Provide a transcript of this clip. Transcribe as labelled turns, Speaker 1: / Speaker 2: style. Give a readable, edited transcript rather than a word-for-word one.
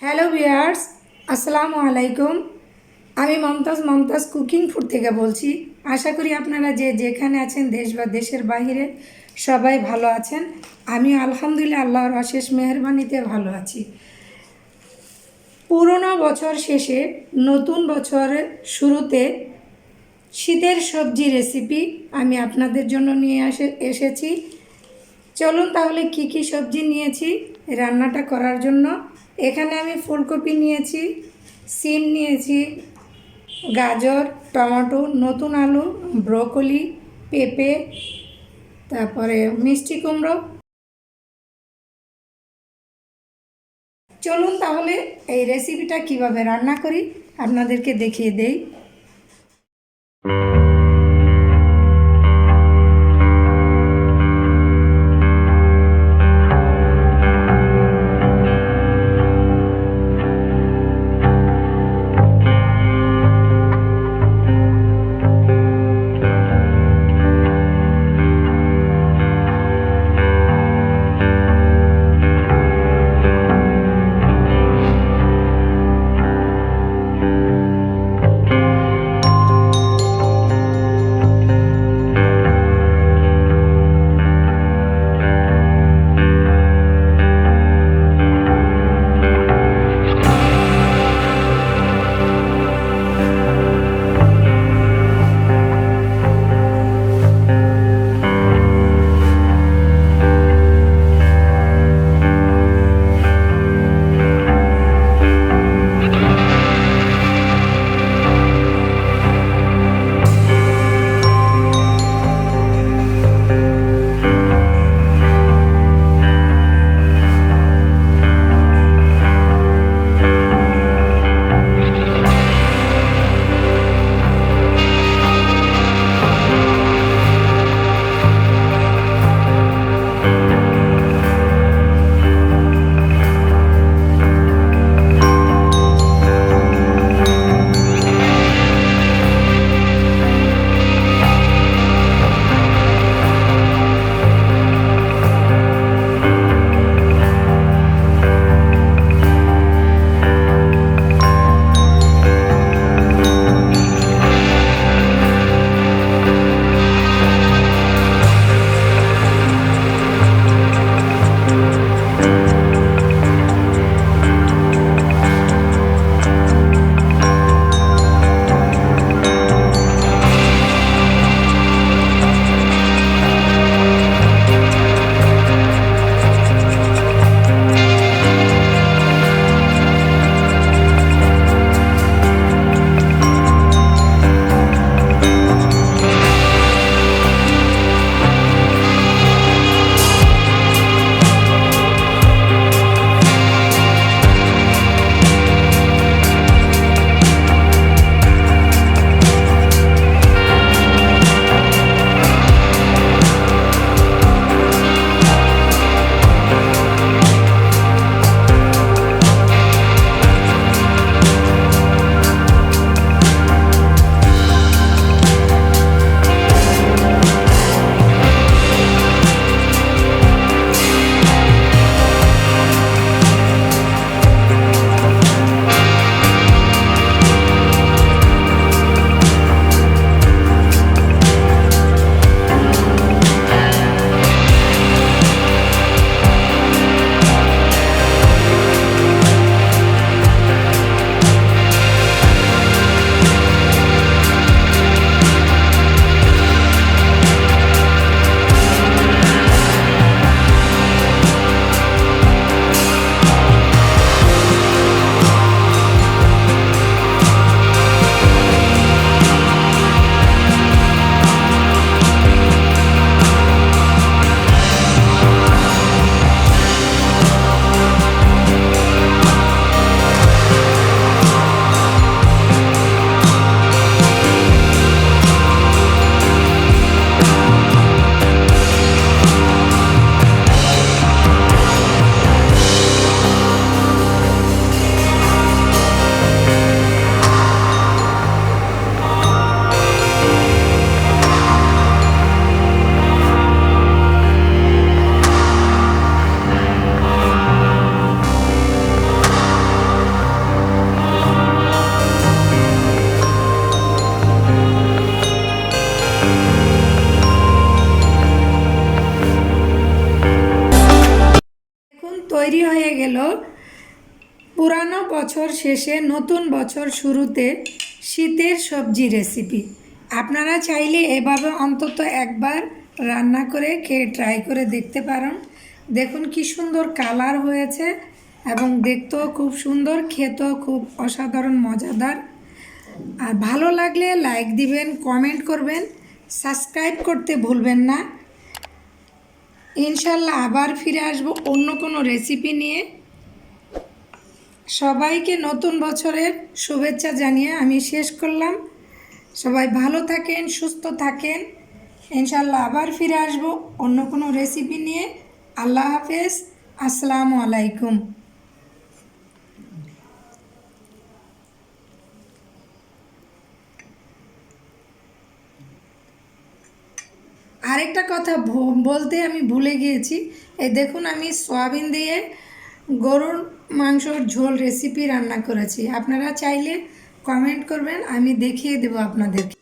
Speaker 1: Hello viewers, আসসালামু আলাইকুম। আমি মমতাজ কুকিং ফুড থেকে বলছি। আশা করি আপনারা যেখানে আছেন, দেশ বা দেশের বাইরে, সবাই ভালো আছেন। আমি আলহামদুলিল্লাহ আল্লাহর অশেষ মেহেরবানিতে ভালো আছি। পুরনো বছর শেষে নতুন বছরের শুরুতে শীতের সবজি রেসিপি আমি আপনাদের জন্য নিয়ে এসেছি। চলুন তাহলে কি কি সবজি নিয়েছি রান্নাটা করার জন্য। এখানে আমি ফুলকপি নিয়েছি, সিম নিয়েছি, গাজর, টমেটো, নতুন আলু, ব্রোকলি, পেঁপে, তারপরে মিষ্টি কুমড়ো। চলুন তাহলে এই রেসিপিটা কিভাবে রান্না করি আপনাদেরকে দেখিয়ে দেই। গেল পুরানো বছর শেষে নতুন বছর শুরুতে শীতের সবজি রেসিপি। আপনারা চাইলে এভাবে অন্তত একবার রান্না করে খেয়ে ট্রাই করে দেখতে পারেন। দেখুন কি সুন্দর কালার হয়েছে এবং দেখতেও খুব সুন্দর, খেতেও খুব অসাধারণ মজাদার। আর ভালো লাগলে লাইক দিবেন, কমেন্ট করবেন, সাবস্ক্রাইব করতে ভুলবেন না। ইনশাল্লাহ আবার ফিরে আসবো অন্য কোনো রেসিপি নিয়ে। সবাইকে নতুন বছরের শুভেচ্ছা জানিয়ে আমি শেষ করলাম। সবাই ভালো থাকেন, সুস্থ থাকেন। ইনশাল্লাহ আবার ফিরে আসবো অন্য কোনো রেসিপি নিয়ে। আল্লাহ হাফেজ, আসসালামু আলাইকুম। আরেকটা কথা বলতে আমি ভুলে গিয়েছি, এই দেখুন আমি সয়াবিন দিয়ে গরুর মাংসর ঝোল রেসিপি রান্না করেছি। আপনারা চাইলে কমেন্ট করবেন, আমি দেখিয়ে দেবো আপনাদেরকে।